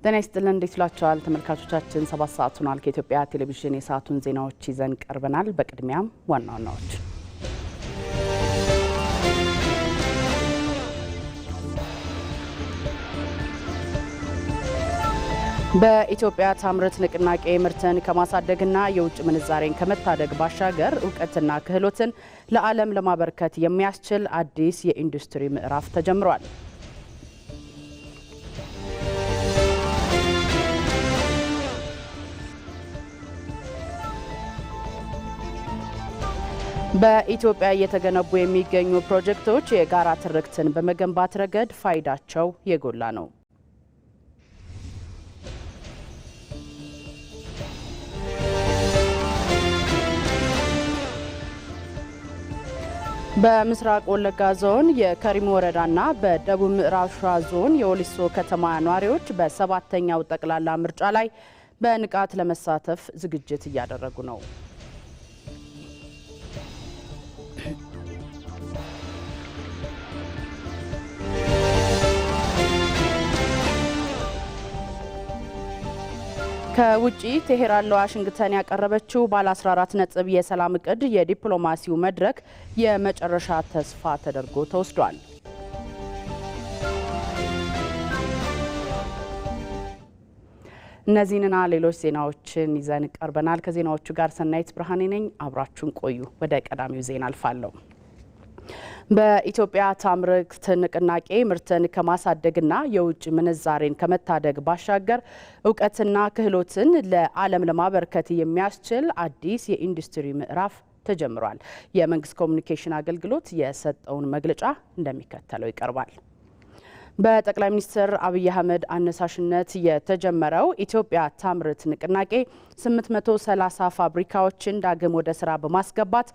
ጤና ይስጥልን እንዴት ዋላችኋል ተመልካቾቻችን 7 ሰዓት ሆኗል ከኢትዮጵያ ቴሌቪዥን የሰዓቱን ዜናዎች ይዘን ቀርበናል በቅድሚያም ዋና ዋናዎች በኢትዮጵያ ታምርት ንቅናቄ ምርትን ከማሳደግና የውጭ ምንዛሬን ከመታደግ ባሻገር ዕውቀትና ክህሎትን ለዓለም ለማበርከት የሚያስችል አዲስ የኢንዱስትሪ ምዕራፍ ተጀምሯል። በኢትዮጵያ እየተገነቡ የሚገኙ ፕሮጀክቶች የጋራ ትርክትን በመገንባት ረገድ ፋይዳቸው የጎላ ነው። በምስራቅ ወለጋ ዞን የከሪሙ ወረዳና በደቡብ ምዕራብ ሸዋ ዞን የወሊሶ ከተማ ነዋሪዎች በሰባተኛው ጠቅላላ ምርጫ ላይ በንቃት ለመሳተፍ ዝግጅት እያደረጉ ነው። ከውጪ ቴሄራን ለዋሽንግተን ያቀረበችው ባለ 14 ነጥብ የሰላም እቅድ የዲፕሎማሲው መድረክ የመጨረሻ ተስፋ ተደርጎ ተወስዷል። እነዚህንና ሌሎች ዜናዎችን ይዘን ቀርበናል። ከዜናዎቹ ጋር ሰናይት ብርሃኔ ነኝ። አብራችሁን ቆዩ። ወደ ቀዳሚው ዜና አልፋለሁ። በኢትዮጵያ ታምርት ንቅናቄ ምርትን ከማሳደግና የውጭ ምንዛሬን ከመታደግ ባሻገር ዕውቀትና ክህሎትን ለዓለም ለማበርከት የሚያስችል አዲስ የኢንዱስትሪ ምዕራፍ ተጀምሯል። የመንግስት ኮሚኒኬሽን አገልግሎት የሰጠውን መግለጫ እንደሚከተለው ይቀርባል። በጠቅላይ ሚኒስትር አብይ አህመድ አነሳሽነት የተጀመረው ኢትዮጵያ ታምርት ንቅናቄ 830 ፋብሪካዎችን ዳግም ወደ ስራ በማስገባት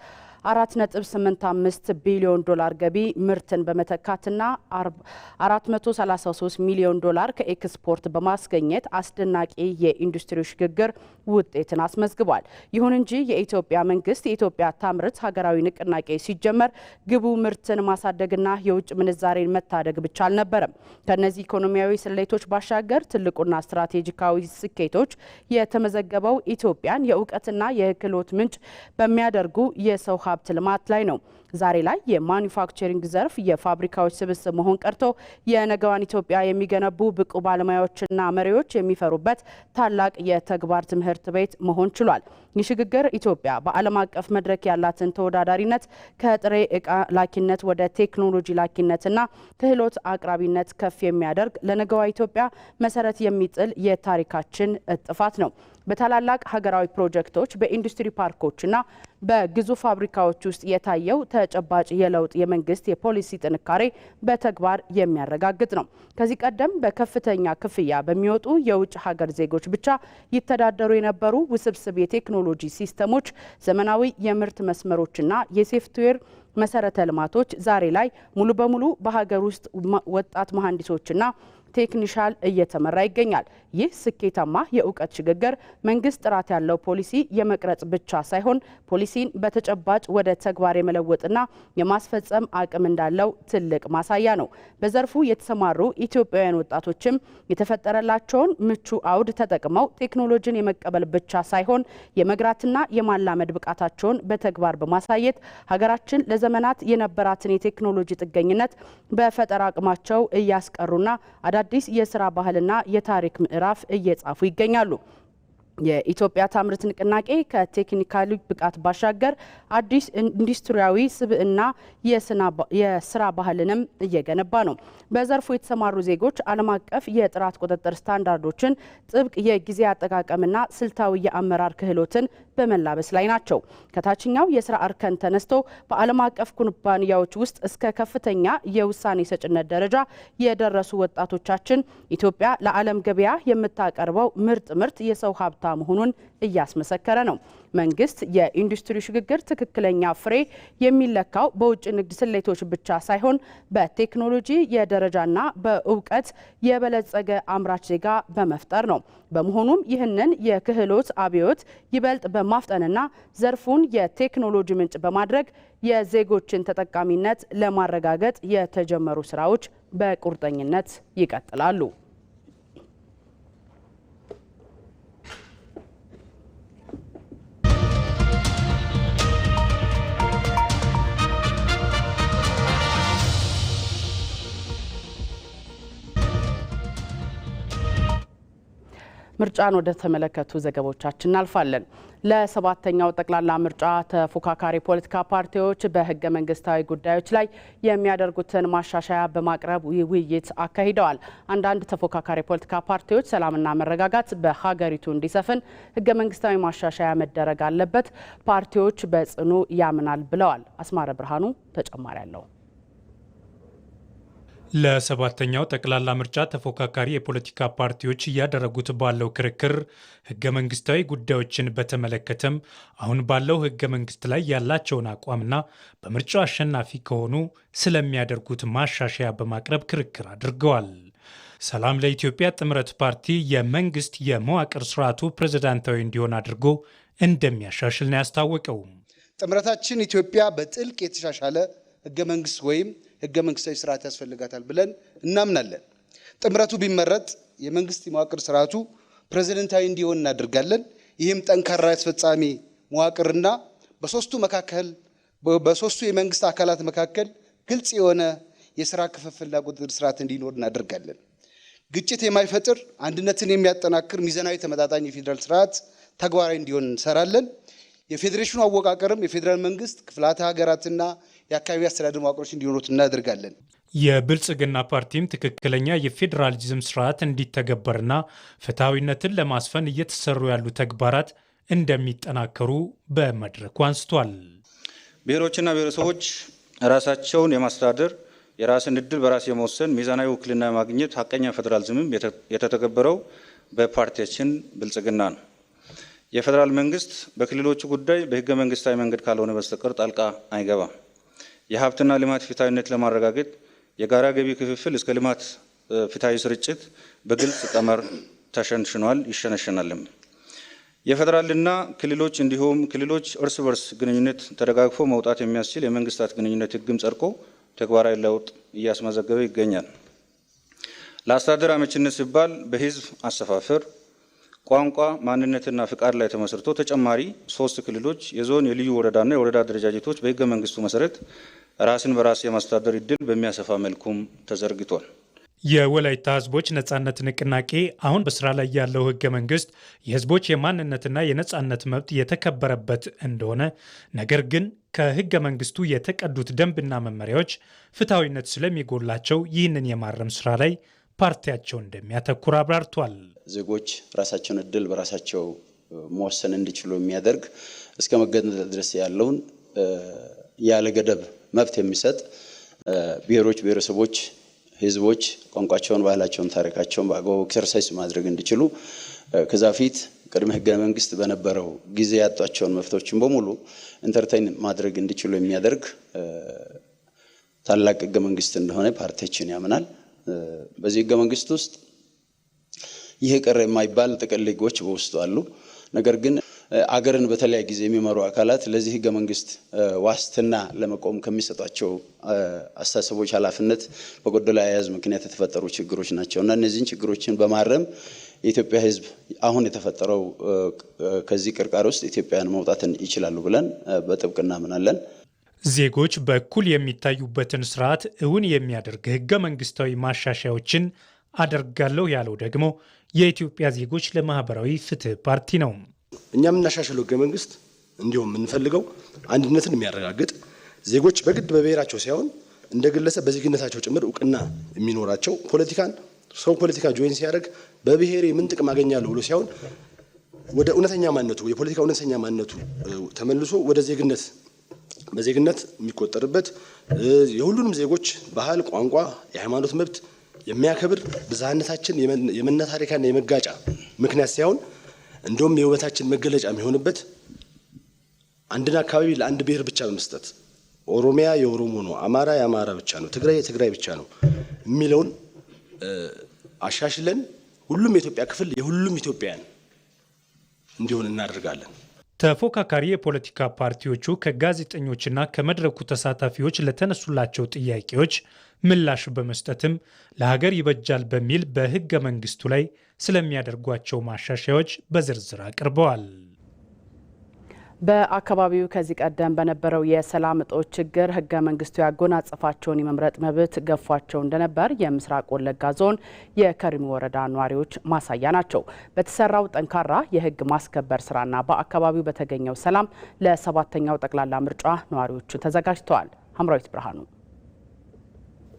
4.85 ቢሊዮን ዶላር ገቢ ምርትን በመተካትና 433 ሚሊዮን ዶላር ከኤክስፖርት በማስገኘት አስደናቂ የኢንዱስትሪ ሽግግር ውጤትን አስመዝግቧል። ይሁን እንጂ የኢትዮጵያ መንግስት የኢትዮጵያ ታምርት ሀገራዊ ንቅናቄ ሲጀመር ግቡ ምርትን ማሳደግና የውጭ ምንዛሬን መታደግ ብቻ አልነበረም። ከነዚህ ኢኮኖሚያዊ ስሌቶች ባሻገር ትልቁና ስትራቴጂካዊ ስኬቶች የተመዘገበው ኢትዮጵያን የእውቀትና የክህሎት ምንጭ በሚያደርጉ የሰው ሀብት ልማት ላይ ነው። ዛሬ ላይ የማኑፋክቸሪንግ ዘርፍ የፋብሪካዎች ስብስብ መሆን ቀርቶ የነገዋን ኢትዮጵያ የሚገነቡ ብቁ ባለሙያዎችና መሪዎች የሚፈሩበት ታላቅ የተግባር ትምህርት ቤት መሆን ችሏል። ይህ ሽግግር ኢትዮጵያ በዓለም አቀፍ መድረክ ያላትን ተወዳዳሪነት ከጥሬ ዕቃ ላኪነት ወደ ቴክኖሎጂ ላኪነትና ክህሎት አቅራቢነት ከፍ የሚያደርግ ለነገዋ ኢትዮጵያ መሰረት የሚጥል የታሪካችን እጥፋት ነው። በታላላቅ ሀገራዊ ፕሮጀክቶች በኢንዱስትሪ ፓርኮችና በግዙፍ ፋብሪካዎች ውስጥ የታየው ተጨባጭ የለውጥ የመንግስት የፖሊሲ ጥንካሬ በተግባር የሚያረጋግጥ ነው። ከዚህ ቀደም በከፍተኛ ክፍያ በሚወጡ የውጭ ሀገር ዜጎች ብቻ ይተዳደሩ የነበሩ ውስብስብ የቴክኖሎጂ ሲስተሞች፣ ዘመናዊ የምርት መስመሮችና የሶፍትዌር መሰረተ ልማቶች ዛሬ ላይ ሙሉ በሙሉ በሀገር ውስጥ ወጣት መሐንዲሶችና ቴክኒሻል እየተመራ ይገኛል። ይህ ስኬታማ የእውቀት ሽግግር መንግስት ጥራት ያለው ፖሊሲ የመቅረጽ ብቻ ሳይሆን ፖሊሲን በተጨባጭ ወደ ተግባር የመለወጥና የማስፈጸም አቅም እንዳለው ትልቅ ማሳያ ነው። በዘርፉ የተሰማሩ ኢትዮጵያውያን ወጣቶችም የተፈጠረላቸውን ምቹ አውድ ተጠቅመው ቴክኖሎጂን የመቀበል ብቻ ሳይሆን የመግራትና የማላመድ ብቃታቸውን በተግባር በማሳየት ሀገራችን ለዘመናት የነበራትን የቴክኖሎጂ ጥገኝነት በፈጠራ አቅማቸው እያስቀሩና አዳዲስ የስራ ባህልና የታሪክ ምዕራፍ እየጻፉ ይገኛሉ። የኢትዮጵያ ታምርት ንቅናቄ ከቴክኒካሊ ብቃት ባሻገር አዲስ ኢንዱስትሪያዊ ስብዕና የስራ ባህልንም እየገነባ ነው። በዘርፉ የተሰማሩ ዜጎች ዓለም አቀፍ የጥራት ቁጥጥር ስታንዳርዶችን፣ ጥብቅ የጊዜ አጠቃቀምና ስልታዊ የአመራር ክህሎትን በመላበስ ላይ ናቸው። ከታችኛው የስራ እርከን ተነስቶ በዓለም አቀፍ ኩባንያዎች ውስጥ እስከ ከፍተኛ የውሳኔ ሰጭነት ደረጃ የደረሱ ወጣቶቻችን ኢትዮጵያ ለዓለም ገበያ የምታቀርበው ምርት የሰው ሀብታ መሆኑን እያስመሰከረ ነው። መንግስት የኢንዱስትሪ ሽግግር ትክክለኛ ፍሬ የሚለካው በውጭ ንግድ ስሌቶች ብቻ ሳይሆን በቴክኖሎጂ የደረጃና በእውቀት የበለጸገ አምራች ዜጋ በመፍጠር ነው። በመሆኑም ይህንን የክህሎት አብዮት ይበልጥ በማፍጠንና ዘርፉን የቴክኖሎጂ ምንጭ በማድረግ የዜጎችን ተጠቃሚነት ለማረጋገጥ የተጀመሩ ስራዎች በቁርጠኝነት ይቀጥላሉ። ምርጫን ወደ ተመለከቱ ዘገቦቻችን እናልፋለን። ለሰባተኛው ጠቅላላ ምርጫ ተፎካካሪ ፖለቲካ ፓርቲዎች በህገ መንግስታዊ ጉዳዮች ላይ የሚያደርጉትን ማሻሻያ በማቅረብ ውይይት አካሂደዋል። አንዳንድ ተፎካካሪ ፖለቲካ ፓርቲዎች ሰላምና መረጋጋት በሀገሪቱ እንዲሰፍን ህገ መንግስታዊ ማሻሻያ መደረግ አለበት፣ ፓርቲዎች በጽኑ ያምናል ብለዋል። አስማረ ብርሃኑ ተጨማሪ አለው። ለሰባተኛው ጠቅላላ ምርጫ ተፎካካሪ የፖለቲካ ፓርቲዎች እያደረጉት ባለው ክርክር ህገ መንግስታዊ ጉዳዮችን በተመለከተም አሁን ባለው ህገ መንግስት ላይ ያላቸውን አቋምና በምርጫው አሸናፊ ከሆኑ ስለሚያደርጉት ማሻሻያ በማቅረብ ክርክር አድርገዋል። ሰላም ለኢትዮጵያ ጥምረት ፓርቲ የመንግስት የመዋቅር ስርዓቱ ፕሬዝዳንታዊ እንዲሆን አድርጎ እንደሚያሻሽል ነው ያስታወቀው። ጥምረታችን ኢትዮጵያ በጥልቅ የተሻሻለ ህገ መንግስት ወይም ህገ መንግስታዊ ስርዓት ያስፈልጋታል ብለን እናምናለን። ጥምረቱ ቢመረጥ የመንግስት መዋቅር ስርዓቱ ፕሬዝዳንታዊ እንዲሆን እናደርጋለን። ይህም ጠንካራ አስፈጻሚ መዋቅርና በሶስቱ የመንግስት አካላት መካከል ግልጽ የሆነ የስራ ክፍፍልና ቁጥጥር ስርዓት እንዲኖር እናደርጋለን። ግጭት የማይፈጥር አንድነትን የሚያጠናክር ሚዛናዊ ተመጣጣኝ የፌዴራል ስርዓት ተግባራዊ እንዲሆን እንሰራለን። የፌዴሬሽኑ አወቃቀርም የፌዴራል መንግስት ክፍላተ ሀገራትና የአካባቢ አስተዳደር መዋቅሮች እንዲኖሩት እናደርጋለን። የብልጽግና ፓርቲም ትክክለኛ የፌዴራሊዝም ስርዓት እንዲተገበርና ፍትሐዊነትን ለማስፈን እየተሰሩ ያሉ ተግባራት እንደሚጠናከሩ በመድረኩ አንስቷል። ብሔሮችና ብሔረሰቦች ራሳቸውን የማስተዳደር የራስን ዕድል በራስ የመወሰን ሚዛናዊ ውክልና ማግኘት ሀቀኛ ፌዴራሊዝምም የተተገበረው በፓርቲያችን ብልጽግና ነው። የፌዴራል መንግስት በክልሎቹ ጉዳይ በህገ መንግስታዊ መንገድ ካልሆነ በስተቀር ጣልቃ አይገባም። የሀብትና ልማት ፍትሐዊነት ለማረጋገጥ የጋራ ገቢ ክፍፍል እስከ ልማት ፍትሐዊ ስርጭት በግልጽ ቀመር ተሸንሽኗል፣ ይሸነሸናልም። የፌዴራልና ክልሎች እንዲሁም ክልሎች እርስ በርስ ግንኙነት ተደጋግፎ መውጣት የሚያስችል የመንግስታት ግንኙነት ህግም ጸድቆ ተግባራዊ ለውጥ እያስመዘገበ ይገኛል። ለአስተዳደር አመችነት ሲባል በህዝብ አሰፋፈር ቋንቋ፣ ማንነትና ፍቃድ ላይ ተመስርቶ ተጨማሪ 3 ክልሎች የዞን የልዩ ወረዳና የወረዳ አደረጃጀቶች በህገ መንግስቱ መሰረት ራስን በራስ የማስተዳደር እድል በሚያሰፋ መልኩም ተዘርግቷል። የወላይታ ህዝቦች ነጻነት ንቅናቄ አሁን በስራ ላይ ያለው ህገ መንግስት የህዝቦች የማንነትና የነጻነት መብት የተከበረበት እንደሆነ፣ ነገር ግን ከህገ መንግስቱ የተቀዱት ደንብና መመሪያዎች ፍትሐዊነት ስለሚጎላቸው ይህንን የማረም ስራ ላይ ፓርቲያቸው እንደሚያተኩር አብራርቷል። ዜጎች ራሳቸውን እድል በራሳቸው መወሰን እንዲችሉ የሚያደርግ እስከ መገንጠል ድረስ ያለውን ያለ ገደብ መብት የሚሰጥ ብሔሮች፣ ብሔረሰቦች፣ ህዝቦች ቋንቋቸውን፣ ባህላቸውን፣ ታሪካቸውን በአግባቡ ኤክሰርሳይዝ ማድረግ እንዲችሉ ከዛ ፊት ቅድመ ህገ መንግስት በነበረው ጊዜ ያጧቸውን መብቶችን በሙሉ ኢንተርቴይን ማድረግ እንዲችሉ የሚያደርግ ታላቅ ህገ መንግስት እንደሆነ ፓርቲያችን ያምናል። በዚህ ህገ መንግስት ውስጥ ይሄ ቀረ የማይባል ጥቅል ህጎች በውስጡ አሉ። ነገር ግን አገርን በተለያየ ጊዜ የሚመሩ አካላት ለዚህ ህገ መንግስት ዋስትና ለመቆም ከሚሰጧቸው አስተሳሰቦች ኃላፊነት በጎደለ አያያዝ ምክንያት የተፈጠሩ ችግሮች ናቸው እና እነዚህን ችግሮችን በማረም የኢትዮጵያ ህዝብ አሁን የተፈጠረው ከዚህ ቅርቃር ውስጥ ኢትዮጵያን መውጣትን ይችላሉ ብለን በጥብቅ እናምናለን። ዜጎች በእኩል የሚታዩበትን ስርዓት እውን የሚያደርግ ህገ መንግስታዊ ማሻሻያዎችን አደርጋለሁ ያለው ደግሞ የኢትዮጵያ ዜጎች ለማህበራዊ ፍትህ ፓርቲ ነው። እኛ የምናሻሽለው ህገ መንግስት እንዲሁም የምንፈልገው አንድነትን የሚያረጋግጥ ዜጎች በግድ በብሔራቸው ሳይሆን እንደ ግለሰብ በዜግነታቸው ጭምር እውቅና የሚኖራቸው ፖለቲካ ጆይን ሲያደርግ በብሔሬ ምን ጥቅም አገኛለሁ ብሎ ሳይሆን ወደ እውነተኛ ማንነቱ የፖለቲካ እውነተኛ ማንነቱ ተመልሶ ወደ በዜግነት የሚቆጠርበት የሁሉንም ዜጎች ባህል፣ ቋንቋ፣ የሃይማኖት መብት የሚያከብር ብዝሃነታችን የመነታረኪያና የመጋጫ ምክንያት ሳይሆን እንደውም የውበታችን መገለጫ የሚሆንበት አንድን አካባቢ ለአንድ ብሔር ብቻ በመስጠት ኦሮሚያ የኦሮሞ ነው፣ አማራ የአማራ ብቻ ነው፣ ትግራይ የትግራይ ብቻ ነው የሚለውን አሻሽለን ሁሉም የኢትዮጵያ ክፍል የሁሉም ኢትዮጵያውያን እንዲሆን እናደርጋለን። ተፎካካሪ የፖለቲካ ፓርቲዎቹ ከጋዜጠኞችና ከመድረኩ ተሳታፊዎች ለተነሱላቸው ጥያቄዎች ምላሽ በመስጠትም ለሀገር ይበጃል በሚል በህገ መንግስቱ ላይ ስለሚያደርጓቸው ማሻሻያዎች በዝርዝር አቅርበዋል። በአካባቢው ከዚህ ቀደም በነበረው የሰላም እጦት ችግር ህገ መንግስቱ ያጎናጸፋቸውን የመምረጥ መብት ገፏቸው እንደነበር የምስራቅ ወለጋ ዞን የከሪሙ ወረዳ ነዋሪዎች ማሳያ ናቸው። በተሰራው ጠንካራ የህግ ማስከበር ስራና በአካባቢው በተገኘው ሰላም ለሰባተኛው ጠቅላላ ምርጫ ነዋሪዎቹ ተዘጋጅተዋል። ሐምራዊት ብርሃኑ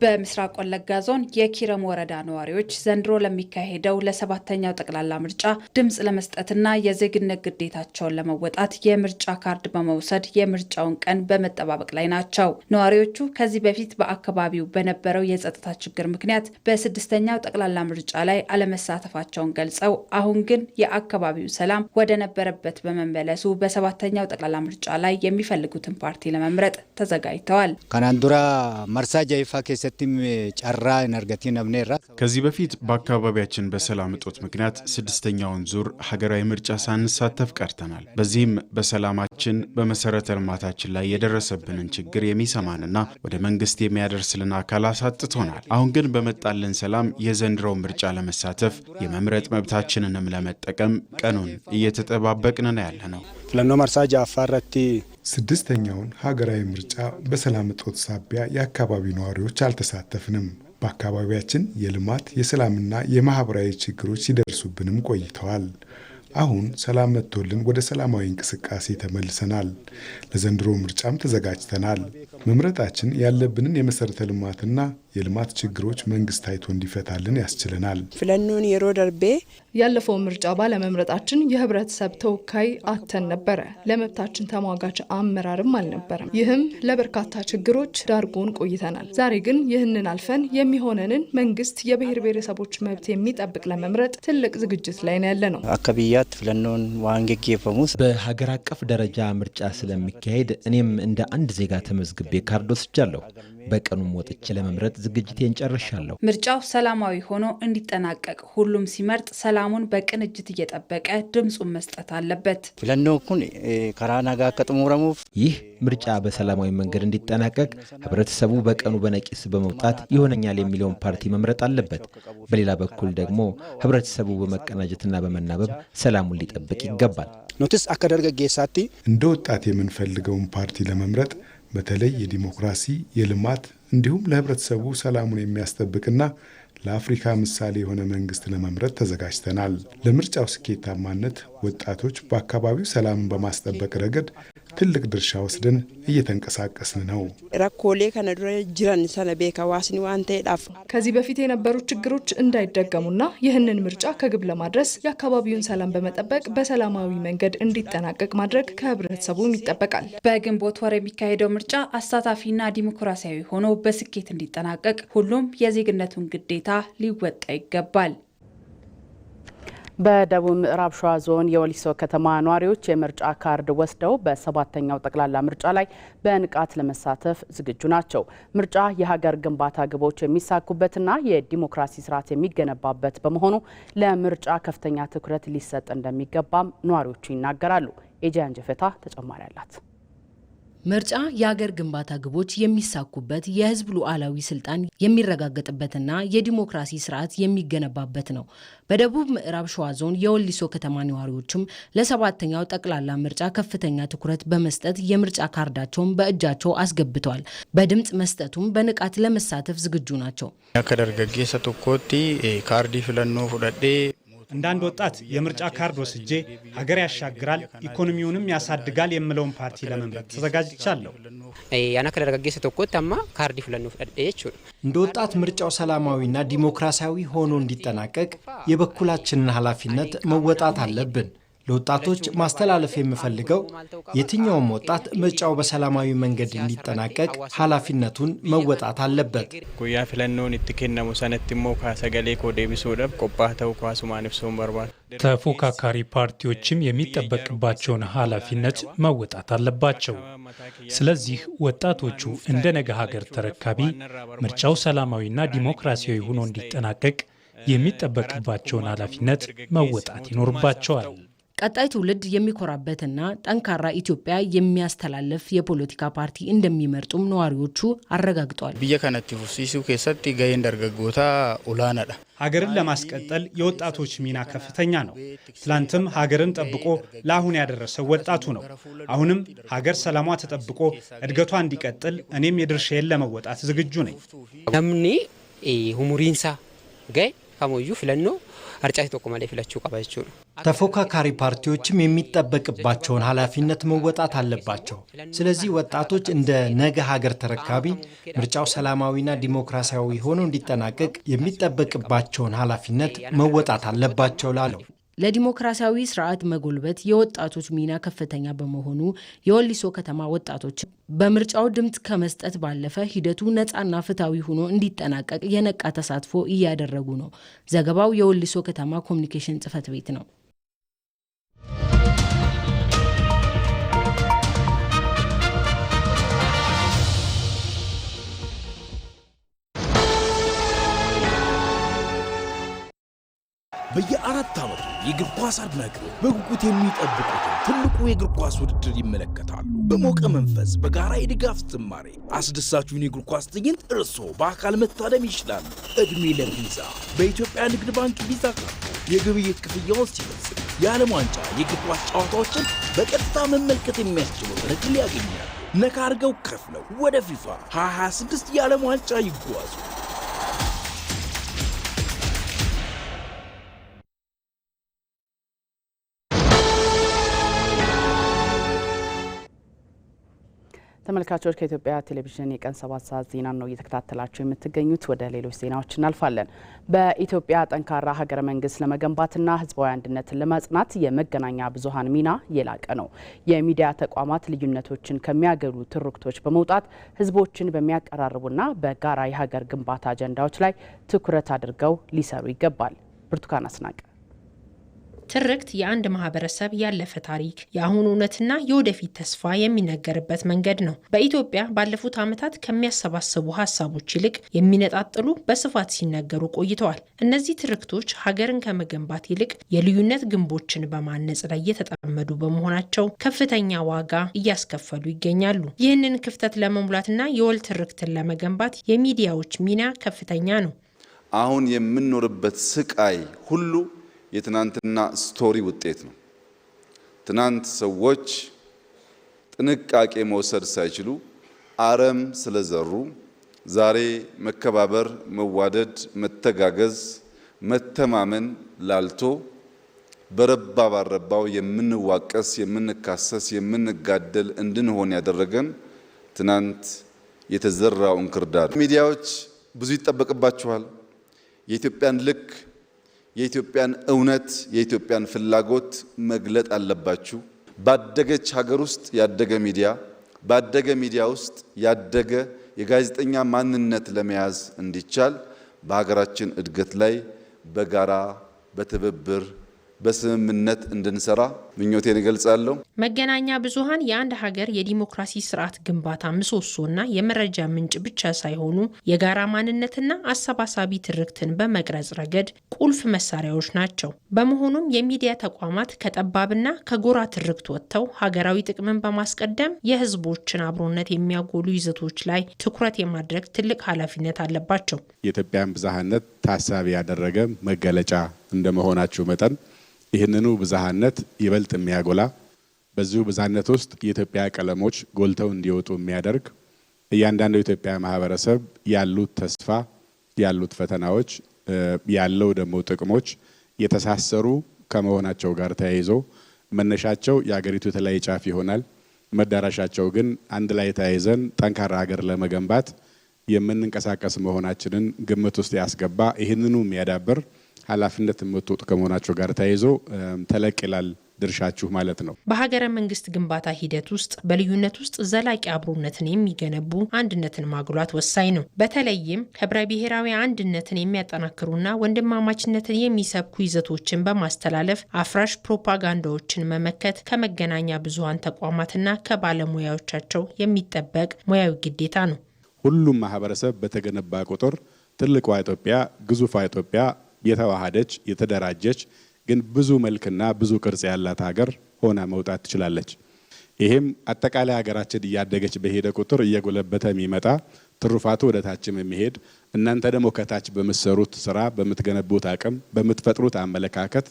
በምስራቅ ወለጋ ዞን የኪረሙ ወረዳ ነዋሪዎች ዘንድሮ ለሚካሄደው ለሰባተኛው ጠቅላላ ምርጫ ድምጽ ለመስጠትና የዜግነት ግዴታቸውን ለመወጣት የምርጫ ካርድ በመውሰድ የምርጫውን ቀን በመጠባበቅ ላይ ናቸው። ነዋሪዎቹ ከዚህ በፊት በአካባቢው በነበረው የጸጥታ ችግር ምክንያት በስድስተኛው ጠቅላላ ምርጫ ላይ አለመሳተፋቸውን ገልጸው አሁን ግን የአካባቢው ሰላም ወደ ነበረበት በመመለሱ በሰባተኛው ጠቅላላ ምርጫ ላይ የሚፈልጉትን ፓርቲ ለመምረጥ ተዘጋጅተዋል። ካናንዱራ መርሳጃ ይፋ ከዚህ በፊት በአካባቢያችን በሰላም እጦት ምክንያት ስድስተኛውን ዙር ሀገራዊ ምርጫ ሳንሳተፍ ቀርተናል። በዚህም በሰላማችን በመሰረተ ልማታችን ላይ የደረሰብንን ችግር የሚሰማንና ወደ መንግስት የሚያደርስልን አካል አሳጥቶናል። አሁን ግን በመጣልን ሰላም የዘንድሮው ምርጫ ለመሳተፍ የመምረጥ መብታችንንም ለመጠቀም ቀኑን እየተጠባበቅን ነው ያለነው። ፍለኖ መርሳጃ አፋረቲ ስድስተኛውን ሀገራዊ ምርጫ በሰላም እጦት ሳቢያ የአካባቢው ነዋሪዎች አልተሳተፍንም። በአካባቢያችን የልማት የሰላምና የማህበራዊ ችግሮች ሲደርሱብንም ቆይተዋል። አሁን ሰላም መጥቶልን ወደ ሰላማዊ እንቅስቃሴ ተመልሰናል። ለዘንድሮ ምርጫም ተዘጋጅተናል። መምረጣችን ያለብንን የመሰረተ ልማትና የልማት ችግሮች መንግስት አይቶ እንዲፈታልን ያስችለናል። ፍለኖን የሮ ደርቤ ያለፈው ምርጫ ባለመምረጣችን የህብረተሰብ ተወካይ አተን ነበረ። ለመብታችን ተሟጋች አመራርም አልነበረም። ይህም ለበርካታ ችግሮች ዳርጎን ቆይተናል። ዛሬ ግን ይህንን አልፈን የሚሆነንን መንግስት የብሔር ብሔረሰቦች መብት የሚጠብቅ ለመምረጥ ትልቅ ዝግጅት ላይ ነው ያለነው። አካባቢያት ፍለኖን ዋንጌጌ ፈሙስ በሀገር አቀፍ ደረጃ ምርጫ ስለሚካሄድ እኔም እንደ አንድ ዜጋ ተመዝግቤ ካርድ ወስጃለሁ። በቀኑም ወጥቼ ለመምረጥ ዝግጅቴን ጨርሻለሁ። ምርጫው ሰላማዊ ሆኖ እንዲጠናቀቅ ሁሉም ሲመርጥ ሰላሙን በቅንጅት እየጠበቀ ድምጹን መስጠት አለበት። ፍለኖ ኩን ከራናጋ ከጥሙረሙ ይህ ምርጫ በሰላማዊ መንገድ እንዲጠናቀቅ ህብረተሰቡ በቀኑ በነቂስ በመውጣት ይሆነኛል የሚለውን ፓርቲ መምረጥ አለበት። በሌላ በኩል ደግሞ ህብረተሰቡ በመቀናጀትና በመናበብ ሰላሙን ሊጠብቅ ይገባል። ኖቲስ አከደርገ ጌሳቲ እንደ ወጣት የምንፈልገውን ፓርቲ ለመምረጥ በተለይ የዲሞክራሲ የልማት እንዲሁም ለህብረተሰቡ ሰላሙን የሚያስጠብቅና ለአፍሪካ ምሳሌ የሆነ መንግስት ለመምረጥ ተዘጋጅተናል። ለምርጫው ስኬታማነት ወጣቶች በአካባቢው ሰላምን በማስጠበቅ ረገድ ትልቅ ድርሻ ወስደን እየተንቀሳቀስን ነው። ራኮሌ ከነዱረ ጅራን ሰነቤካ ዋስኒ ዋንተ ዳፍ ከዚህ በፊት የነበሩ ችግሮች እንዳይደገሙና ይህንን ምርጫ ከግብ ለማድረስ የአካባቢውን ሰላም በመጠበቅ በሰላማዊ መንገድ እንዲጠናቀቅ ማድረግ ከህብረተሰቡም ይጠበቃል። በግንቦት ወር የሚካሄደው ምርጫ አሳታፊና ዲሞክራሲያዊ ሆኖ በስኬት እንዲጠናቀቅ ሁሉም የዜግነቱን ግዴታ ሊወጣ ይገባል። በደቡብ ምዕራብ ሸዋ ዞን የወሊሶ ከተማ ነዋሪዎች የምርጫ ካርድ ወስደው በሰባተኛው ጠቅላላ ምርጫ ላይ በንቃት ለመሳተፍ ዝግጁ ናቸው። ምርጫ የሀገር ግንባታ ግቦች የሚሳኩበትና የዲሞክራሲ ስርዓት የሚገነባበት በመሆኑ ለምርጫ ከፍተኛ ትኩረት ሊሰጥ እንደሚገባም ነዋሪዎቹ ይናገራሉ። ኤጃን ጀፈታ ተጨማሪ አላት። ምርጫ የሀገር ግንባታ ግቦች የሚሳኩበት የህዝብ ሉዓላዊ ስልጣን የሚረጋገጥበትና የዲሞክራሲ ስርዓት የሚገነባበት ነው። በደቡብ ምዕራብ ሸዋ ዞን የወሊሶ ከተማ ነዋሪዎችም ለሰባተኛው ጠቅላላ ምርጫ ከፍተኛ ትኩረት በመስጠት የምርጫ ካርዳቸውን በእጃቸው አስገብተዋል። በድምጽ መስጠቱም በንቃት ለመሳተፍ ዝግጁ ናቸው። ከደርገጌሰ ቶኮቲ ካርዲ ፍለኖ ፉደዴ እንደ አንድ ወጣት የምርጫ ካርድ ወስጄ ሀገር ያሻግራል ኢኮኖሚውንም ያሳድጋል የምለውን ፓርቲ ለመምረጥ ተዘጋጅቻለሁ። ያና ከደረጋገሰ ተቆጣማ ካርድ ፍለኑ ፈደች እንደ ወጣት ምርጫው ሰላማዊና ዲሞክራሲያዊ ሆኖ እንዲጠናቀቅ የበኩላችንን ኃላፊነት መወጣት አለብን። ለወጣቶች ማስተላለፍ የምፈልገው የትኛውም ወጣት ምርጫው በሰላማዊ መንገድ እንዲጠናቀቅ ኃላፊነቱን መወጣት አለበት። ጉያ ፍለኖን እትከነሙ ሰነትሞ ካሰገሌ ኮዴቢሶደብ ቆባተው ኳሱማንፍ ሶም በርባል ተፎካካሪ ፓርቲዎችም የሚጠበቅባቸውን ኃላፊነት መወጣት አለባቸው። ስለዚህ ወጣቶቹ እንደ ነገ ሀገር ተረካቢ ምርጫው ሰላማዊና ዲሞክራሲያዊ ሆኖ እንዲጠናቀቅ የሚጠበቅባቸውን ኃላፊነት መወጣት ይኖርባቸዋል። ቀጣይ ትውልድ የሚኮራበትና ጠንካራ ኢትዮጵያ የሚያስተላልፍ የፖለቲካ ፓርቲ እንደሚመርጡም ነዋሪዎቹ አረጋግጠዋል። ብየ ከነቲ ፉሲሱ ከሰቲ ገይን ደርገጎታ ኡላናዳ ሀገርን ለማስቀጠል የወጣቶች ሚና ከፍተኛ ነው። ትላንትም ሀገርን ጠብቆ ለአሁን ያደረሰው ወጣቱ ነው። አሁንም ሀገር ሰላሟ ተጠብቆ እድገቷ እንዲቀጥል እኔም የድርሻዬን ለመወጣት ዝግጁ ነኝ። namni ሁሙሪንሳ ገይ ከሞዩ ፍለኖ አርጫይ ተቆማለ ፍላችሁ ቀባችሁ ነው። ተፎካካሪ ፓርቲዎችም የሚጠበቅባቸውን ኃላፊነት መወጣት አለባቸው። ስለዚህ ወጣቶች እንደ ነገ ሀገር ተረካቢ ምርጫው ሰላማዊና ዲሞክራሲያዊ ሆኖ እንዲጠናቀቅ የሚጠበቅባቸውን ኃላፊነት መወጣት አለባቸው ላለው ለዲሞክራሲያዊ ስርዓት መጎልበት የወጣቶች ሚና ከፍተኛ በመሆኑ የወሊሶ ከተማ ወጣቶች በምርጫው ድምጽ ከመስጠት ባለፈ ሂደቱ ነፃና ፍትሃዊ ሆኖ እንዲጠናቀቅ የነቃ ተሳትፎ እያደረጉ ነው። ዘገባው የወሊሶ ከተማ ኮሙኒኬሽን ጽሕፈት ቤት ነው። በየአራት ዓመቱ የእግር ኳስ አድናቂዎች በጉጉት የሚጠብቁት ትልቁ የእግር ኳስ ውድድር ይመለከታሉ። በሞቀ መንፈስ በጋራ የድጋፍ ዝማሬ አስደሳቹን የእግር ኳስ ትዕይንት እርስዎ በአካል መታደም ይችላሉ። እድሜ ለቪዛ በኢትዮጵያ ንግድ ባንክ ቪዛ ካርድ የግብይት ክፍያውን ሲፈጽሙ የዓለም ዋንጫ የእግር ኳስ ጨዋታዎችን በቀጥታ መመልከት የሚያስችሉትን ዕድል ያገኛሉ። ነካ አድርገው ከፍለው ወደ ፊፋ 2026 የዓለም ዋንጫ ይጓዙ። ተመልካቾች ከኢትዮጵያ ቴሌቪዥን የቀን 7 ሰዓት ዜና ነው እየተከታተላችሁ የምትገኙት። ወደ ሌሎች ዜናዎች እናልፋለን። በኢትዮጵያ ጠንካራ ሀገረ መንግስት ለመገንባትና ህዝባዊ አንድነትን ለማጽናት የመገናኛ ብዙሃን ሚና የላቀ ነው። የሚዲያ ተቋማት ልዩነቶችን ከሚያገሉ ትርክቶች በመውጣት ህዝቦችን በሚያቀራርቡና በጋራ የሀገር ግንባታ አጀንዳዎች ላይ ትኩረት አድርገው ሊሰሩ ይገባል። ብርቱካን አስናቀ ትርክት የአንድ ማህበረሰብ ያለፈ ታሪክ፣ የአሁኑ እውነትና የወደፊት ተስፋ የሚነገርበት መንገድ ነው። በኢትዮጵያ ባለፉት ዓመታት ከሚያሰባስቡ ሀሳቦች ይልቅ የሚነጣጥሉ በስፋት ሲነገሩ ቆይተዋል። እነዚህ ትርክቶች ሀገርን ከመገንባት ይልቅ የልዩነት ግንቦችን በማነጽ ላይ የተጠመዱ በመሆናቸው ከፍተኛ ዋጋ እያስከፈሉ ይገኛሉ። ይህንን ክፍተት ለመሙላትና የወል ትርክትን ለመገንባት የሚዲያዎች ሚና ከፍተኛ ነው። አሁን የምንኖርበት ስቃይ ሁሉ የትናንትና ስቶሪ ውጤት ነው። ትናንት ሰዎች ጥንቃቄ መውሰድ ሳይችሉ አረም ስለዘሩ ዛሬ መከባበር፣ መዋደድ፣ መተጋገዝ፣ መተማመን ላልቶ በረባ ባረባው የምንዋቀስ፣ የምንካሰስ፣ የምንጋደል እንድንሆን ያደረገን ትናንት የተዘራው እንክርዳድ። ሚዲያዎች ብዙ ይጠበቅባቸዋል። የኢትዮጵያን ልክ፣ የኢትዮጵያን እውነት፣ የኢትዮጵያን ፍላጎት መግለጥ አለባችሁ። ባደገች ሀገር ውስጥ ያደገ ሚዲያ፣ ባደገ ሚዲያ ውስጥ ያደገ የጋዜጠኛ ማንነት ለመያዝ እንዲቻል በሀገራችን እድገት ላይ በጋራ በትብብር በስምምነት እንድንሰራ ምኞቴን እገልጻለሁ። መገናኛ ብዙሃን የአንድ ሀገር የዲሞክራሲ ስርዓት ግንባታ ምሰሶና የመረጃ ምንጭ ብቻ ሳይሆኑ የጋራ ማንነትና አሰባሳቢ ትርክትን በመቅረጽ ረገድ ቁልፍ መሳሪያዎች ናቸው። በመሆኑም የሚዲያ ተቋማት ከጠባብና ከጎራ ትርክት ወጥተው ሀገራዊ ጥቅምን በማስቀደም የህዝቦችን አብሮነት የሚያጎሉ ይዘቶች ላይ ትኩረት የማድረግ ትልቅ ኃላፊነት አለባቸው። የኢትዮጵያን ብዝሃነት ታሳቢ ያደረገ መገለጫ እንደመሆናቸው መጠን ይህንኑ ብዝሃነት ይበልጥ የሚያጎላ በዚሁ ብዝሃነት ውስጥ የኢትዮጵያ ቀለሞች ጎልተው እንዲወጡ የሚያደርግ እያንዳንዱ የኢትዮጵያ ማህበረሰብ ያሉት ተስፋ፣ ያሉት ፈተናዎች፣ ያለው ደግሞ ጥቅሞች የተሳሰሩ ከመሆናቸው ጋር ተያይዞ መነሻቸው የሀገሪቱ የተለያየ ጫፍ ይሆናል። መዳረሻቸው ግን አንድ ላይ ተያይዘን ጠንካራ ሀገር ለመገንባት የምንንቀሳቀስ መሆናችንን ግምት ውስጥ ያስገባ ይህንኑ የሚያዳብር ኃላፊነት የምትወጡ ከመሆናቸው ጋር ተያይዞ ተለቅ ይላል ድርሻችሁ ማለት ነው። በሀገረ መንግስት ግንባታ ሂደት ውስጥ በልዩነት ውስጥ ዘላቂ አብሮነትን የሚገነቡ አንድነትን ማጉላት ወሳኝ ነው። በተለይም ህብረ ብሔራዊ አንድነትን የሚያጠናክሩና ወንድማማችነትን የሚሰብኩ ይዘቶችን በማስተላለፍ አፍራሽ ፕሮፓጋንዳዎችን መመከት ከመገናኛ ብዙሃን ተቋማትና ከባለሙያዎቻቸው የሚጠበቅ ሙያዊ ግዴታ ነው። ሁሉም ማህበረሰብ በተገነባ ቁጥር ትልቋ ኢትዮጵያ፣ ግዙፏ ኢትዮጵያ የተዋሃደች፣ የተደራጀች፣ ግን ብዙ መልክና ብዙ ቅርጽ ያላት ሀገር ሆና መውጣት ትችላለች። ይሄም አጠቃላይ ሀገራችን እያደገች በሄደ ቁጥር እየጎለበተ የሚመጣ ትሩፋቱ ወደ ታችም የሚሄድ እናንተ ደግሞ ከታች በምትሰሩት ስራ በምትገነቡት አቅም በምትፈጥሩት አመለካከት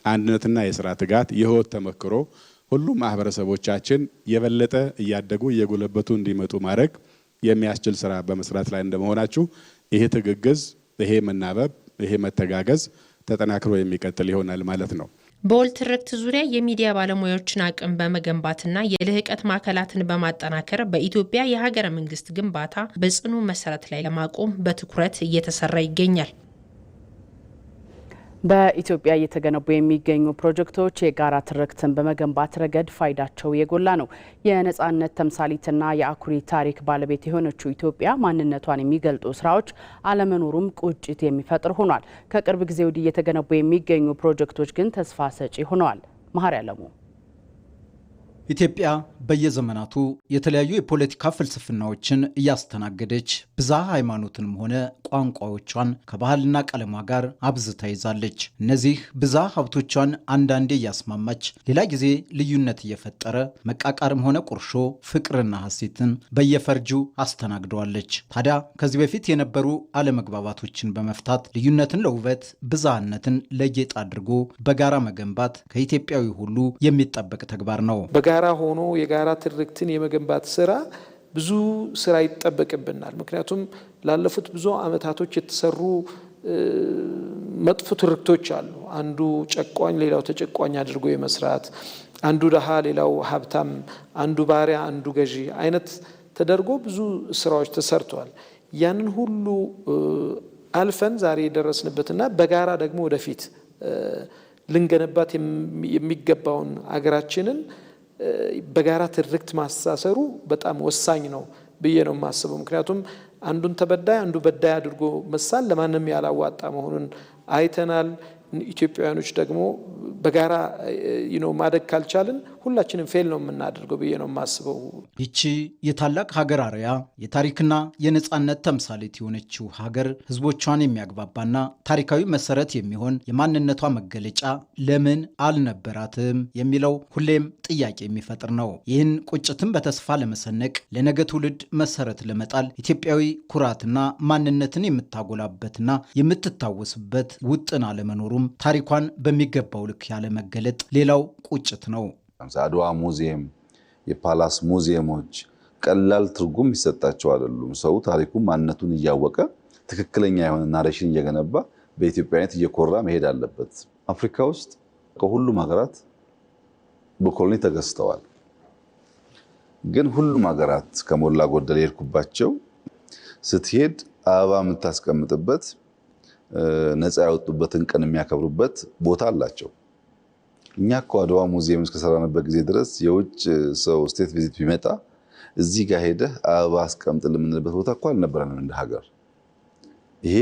አንድነትና የስራ ትጋት የህይወት ተመክሮ ሁሉም ማህበረሰቦቻችን የበለጠ እያደጉ እየጎለበቱ እንዲመጡ ማድረግ የሚያስችል ስራ በመስራት ላይ እንደመሆናችሁ ይሄ ትግግዝ ይሄ መናበብ ይሄ መተጋገዝ ተጠናክሮ የሚቀጥል ይሆናል ማለት ነው። በወል ትርክት ዙሪያ የሚዲያ ባለሙያዎችን አቅም በመገንባትና የልህቀት ማዕከላትን በማጠናከር በኢትዮጵያ የሀገረ መንግስት ግንባታ በጽኑ መሰረት ላይ ለማቆም በትኩረት እየተሰራ ይገኛል። በኢትዮጵያ እየተገነቡ የሚገኙ ፕሮጀክቶች የጋራ ትርክትን በመገንባት ረገድ ፋይዳቸው የጎላ ነው። የነጻነት ተምሳሌትና የአኩሪ ታሪክ ባለቤት የሆነችው ኢትዮጵያ ማንነቷን የሚገልጡ ስራዎች አለመኖሩም ቁጭት የሚፈጥር ሆኗል። ከቅርብ ጊዜ ወዲህ እየተገነቡ የሚገኙ ፕሮጀክቶች ግን ተስፋ ሰጪ ሆነዋል። መሀሪ አለሙ ኢትዮጵያ በየዘመናቱ የተለያዩ የፖለቲካ ፍልስፍናዎችን እያስተናገደች ብዝሃ ሃይማኖትንም ሆነ ቋንቋዎቿን ከባህልና ቀለሟ ጋር አብዝታ ይዛለች። እነዚህ ብዝሃ ሀብቶቿን አንዳንዴ እያስማማች፣ ሌላ ጊዜ ልዩነት እየፈጠረ መቃቃርም ሆነ ቁርሾ፣ ፍቅርና ሐሴትን በየፈርጁ አስተናግደዋለች። ታዲያ ከዚህ በፊት የነበሩ አለመግባባቶችን በመፍታት ልዩነትን ለውበት ብዝሃነትን ለጌጥ አድርጎ በጋራ መገንባት ከኢትዮጵያዊ ሁሉ የሚጠበቅ ተግባር ነው። ጋራ ሆኖ የጋራ ትርክትን የመገንባት ስራ ብዙ ስራ ይጠበቅብናል። ምክንያቱም ላለፉት ብዙ አመታቶች የተሰሩ መጥፎ ትርክቶች አሉ። አንዱ ጨቋኝ ሌላው ተጨቋኝ አድርጎ የመስራት፣ አንዱ ደሃ ሌላው ሀብታም፣ አንዱ ባሪያ አንዱ ገዢ አይነት ተደርጎ ብዙ ስራዎች ተሰርተዋል። ያንን ሁሉ አልፈን ዛሬ የደረስንበትና በጋራ ደግሞ ወደፊት ልንገነባት የሚገባውን አገራችንን በጋራ ትርክት ማስተሳሰሩ በጣም ወሳኝ ነው ብዬ ነው የማስበው። ምክንያቱም አንዱን ተበዳይ አንዱ በዳይ አድርጎ መሳል ለማንም ያላዋጣ መሆኑን አይተናል። ኢትዮጵያውያኖች ደግሞ በጋራ ማደግ ካልቻልን ሁላችንም ፌል ነው የምናደርገው ብዬ ነው የማስበው። ይቺ የታላቅ ሀገር አርያ የታሪክና የነጻነት ተምሳሌት የሆነችው ሀገር ህዝቦቿን የሚያግባባና ታሪካዊ መሰረት የሚሆን የማንነቷ መገለጫ ለምን አልነበራትም የሚለው ሁሌም ጥያቄ የሚፈጥር ነው። ይህን ቁጭትን በተስፋ ለመሰነቅ ለነገ ትውልድ መሰረት ለመጣል ኢትዮጵያዊ ኩራትና ማንነትን የምታጎላበትና የምትታወስበት ውጥን አለመኖሩም ታሪኳን በሚገባው ልክ ያለ መገለጥ ሌላው ቁጭት ነው። አድዋ ሙዚየም፣ የፓላስ ሙዚየሞች ቀላል ትርጉም ይሰጣቸው አይደሉም። ሰው ታሪኩን ማንነቱን እያወቀ ትክክለኛ የሆነ ናሬሽን እየገነባ በኢትዮጵያዊነት እየኮራ መሄድ አለበት። አፍሪካ ውስጥ ከሁሉም ሀገራት በኮሎኒ ተገዝተዋል። ግን ሁሉም ሀገራት ከሞላ ጎደል የሄድኩባቸው ስትሄድ አበባ የምታስቀምጥበት ነፃ ያወጡበትን ቀን የሚያከብሩበት ቦታ አላቸው። እኛ እኮ አድዋ ሙዚየም እስከሰራንበት ጊዜ ድረስ የውጭ ሰው ስቴት ቪዚት ቢመጣ እዚህ ጋር ሄደህ አበባ አስቀምጥ የምንልበት ቦታ እኮ አልነበረንም እንደ ሀገር። ይሄ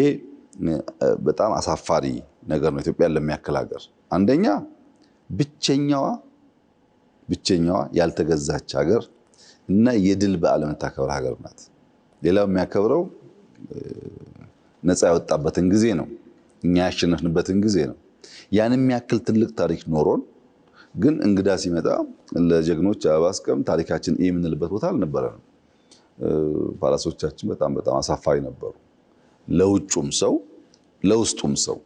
በጣም አሳፋሪ ነገር ነው ኢትዮጵያን ለሚያክል ሀገር። አንደኛ ብቸኛዋ ያልተገዛች ሀገር እና የድል በዓል የምታከብር ሀገር ናት። ሌላው የሚያከብረው ነፃ ያወጣበትን ጊዜ ነው፣ እኛ ያሸነፍንበትን ጊዜ ነው። ያን የሚያክል ትልቅ ታሪክ ኖሮን ግን እንግዳ ሲመጣ ለጀግኖች አበባ አስቀምጥ ታሪካችን የምንልበት ቦታ አልነበረንም። ፓላሶቻችን በጣም አሳፋሪ ነበሩ፣ ለውጩም ሰው ለውስጡም ሰው።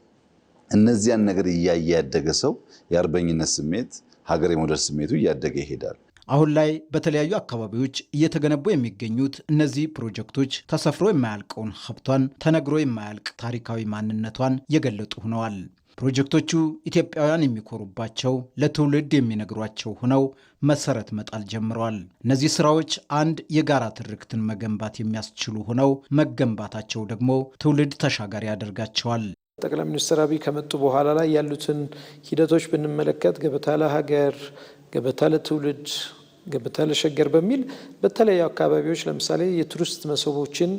እነዚያን ነገር እያየ ያደገ ሰው የአርበኝነት ስሜት ሀገር የመውደድ ስሜቱ እያደገ ይሄዳል። አሁን ላይ በተለያዩ አካባቢዎች እየተገነቡ የሚገኙት እነዚህ ፕሮጀክቶች ተሰፍሮ የማያልቀውን ሀብቷን ተነግሮ የማያልቅ ታሪካዊ ማንነቷን የገለጡ ሆነዋል። ፕሮጀክቶቹ ኢትዮጵያውያን የሚኮሩባቸው ለትውልድ የሚነግሯቸው ሆነው መሰረት መጣል ጀምረዋል። እነዚህ ስራዎች አንድ የጋራ ትርክትን መገንባት የሚያስችሉ ሆነው መገንባታቸው ደግሞ ትውልድ ተሻጋሪ ያደርጋቸዋል። ጠቅላይ ሚኒስትር አብይ ከመጡ በኋላ ላይ ያሉትን ሂደቶች ብንመለከት ገበታ ለሀገር፣ ገበታ ለትውልድ፣ ገበታ ለሸገር በሚል በተለያዩ አካባቢዎች ለምሳሌ የቱሪስት መስህቦችን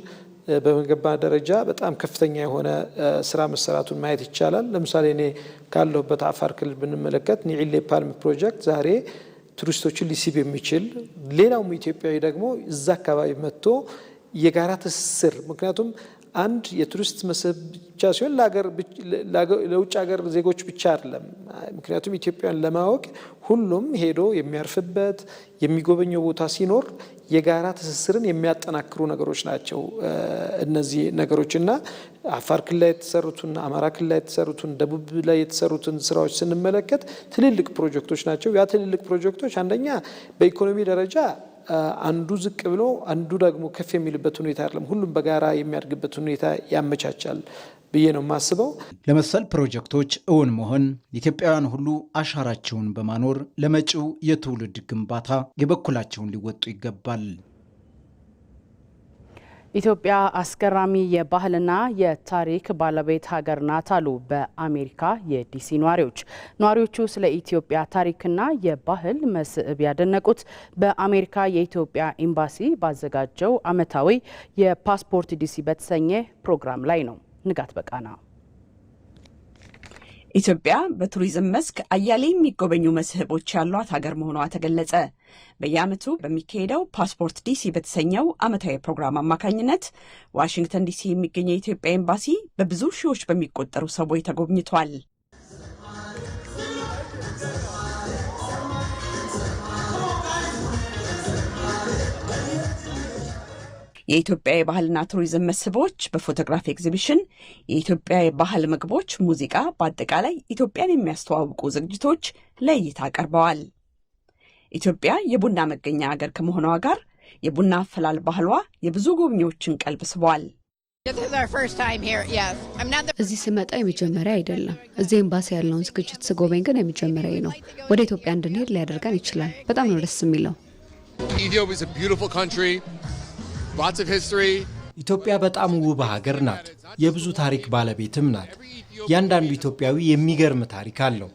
በመገንባት ደረጃ በጣም ከፍተኛ የሆነ ስራ መሰራቱን ማየት ይቻላል። ለምሳሌ እኔ ካለሁበት አፋር ክልል ብንመለከት ኒዒሌ ፓልም ፕሮጀክት ዛሬ ቱሪስቶችን ሊስብ የሚችል ሌላውም ኢትዮጵያዊ ደግሞ እዛ አካባቢ መጥቶ የጋራ ትስስር፣ ምክንያቱም አንድ የቱሪስት መስህብ ብቻ ሲሆን ለውጭ ሀገር ዜጎች ብቻ አይደለም። ምክንያቱም ኢትዮጵያን ለማወቅ ሁሉም ሄዶ የሚያርፍበት የሚጎበኘው ቦታ ሲኖር የጋራ ትስስርን የሚያጠናክሩ ነገሮች ናቸው እነዚህ ነገሮችና አፋር ክልል ላይ የተሰሩትን፣ አማራ ክልል ላይ የተሰሩትን፣ ደቡብ ላይ የተሰሩትን ስራዎች ስንመለከት ትልልቅ ፕሮጀክቶች ናቸው። ያ ትልልቅ ፕሮጀክቶች አንደኛ በኢኮኖሚ ደረጃ አንዱ ዝቅ ብሎ አንዱ ደግሞ ከፍ የሚልበት ሁኔታ አይደለም። ሁሉም በጋራ የሚያድግበት ሁኔታ ያመቻቻል ብዬ ነው የማስበው። ለመሰል ፕሮጀክቶች እውን መሆን ኢትዮጵያውያን ሁሉ አሻራቸውን በማኖር ለመጪው የትውልድ ግንባታ የበኩላቸውን ሊወጡ ይገባል። ኢትዮጵያ አስገራሚ የባህልና የታሪክ ባለቤት ሀገር ናት አሉ በአሜሪካ የዲሲ ነዋሪዎች። ነዋሪዎቹ ስለ ኢትዮጵያ ታሪክና የባህል መስህብ ያደነቁት በአሜሪካ የኢትዮጵያ ኤምባሲ ባዘጋጀው ዓመታዊ የፓስፖርት ዲሲ በተሰኘ ፕሮግራም ላይ ነው። ንጋት በቃና ኢትዮጵያ በቱሪዝም መስክ አያሌ የሚጎበኙ መስህቦች ያሏት ሀገር መሆኗ ተገለጸ። በየዓመቱ በሚካሄደው ፓስፖርት ዲሲ በተሰኘው ዓመታዊ ፕሮግራም አማካኝነት ዋሽንግተን ዲሲ የሚገኘው የኢትዮጵያ ኤምባሲ በብዙ ሺዎች በሚቆጠሩ ሰዎች ተጎብኝቷል። የኢትዮጵያ የባህልና ቱሪዝም መስህቦች በፎቶግራፊ ኤግዚቢሽን፣ የኢትዮጵያ የባህል ምግቦች፣ ሙዚቃ፣ በአጠቃላይ ኢትዮጵያን የሚያስተዋውቁ ዝግጅቶች ለእይታ ቀርበዋል። ኢትዮጵያ የቡና መገኛ ሀገር ከመሆኗ ጋር የቡና አፈላል ባህሏ የብዙ ጎብኚዎችን ቀልብ ስቧል። እዚህ ስመጣ የመጀመሪያ አይደለም። እዚህ ኤምባሲ ያለውን ዝግጅት ስጎበኝ ግን የመጀመሪያ ነው። ወደ ኢትዮጵያ እንድንሄድ ሊያደርገን ይችላል። በጣም ነው ደስ የሚለው። ኢትዮጵያ በጣም ውብ ሀገር ናት። የብዙ ታሪክ ባለቤትም ናት። እያንዳንዱ ኢትዮጵያዊ የሚገርም ታሪክ አለው።